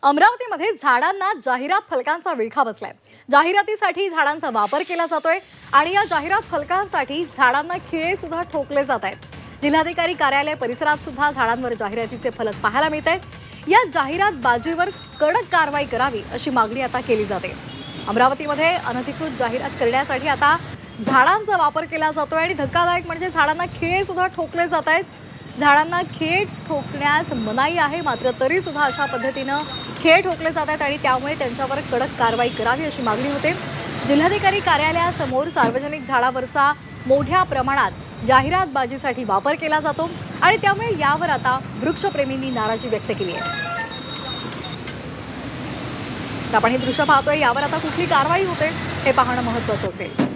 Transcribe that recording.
अमरावतीमध्ये झाडांना जाहिरात फलकांचा विळखा बसलाय। जाहिरातीसाठी झाडांचा वापर केला जातोय आणि या जाहिरात फलकांसाठी झाडांना खिळे सुद्धा ठोकले जात आहेत। जिल्हाधिकारी कार्यालय परिसरात सुद्धा झाडांवर जाहिरातीचे फलक पाहायला मिळत आहेत। या जाहिरात बाजीवर कडक कारवाई करावी अशी मागणी आता केली जाते। अमरावतीमध्ये अनधिकृत जाहिरात करण्यासाठी आता झाडांचा वापर केला जातोय आणि धक्कादायक म्हणजे झाडांना खिळे सुद्धा ठोकले जात आहेत। झाडांना खिळे ठोकण्यास मनाई आहे, मात्र तरी सुद्धा अशा पद्धतीने खिळे ठोकले जात आहेत आणि त्यामुळे त्यांच्यावर कडक कारवाई करावी अशी मागणी होते। जिल्हाधिकारी कार्यालयासमोर सार्वजनिक झाडावरचा मोठ्या प्रमाणात जाहिरातबाजीसाठी वापर केला जातो आणि त्यामुळे यावर आता वृक्षप्रेमींनी नाराजी व्यक्त केली आहे। आपण हे दृश्य पाहतोय, यावर आता कुठली कारवाई होते हे पाहणं महत्त्वाचं असेल।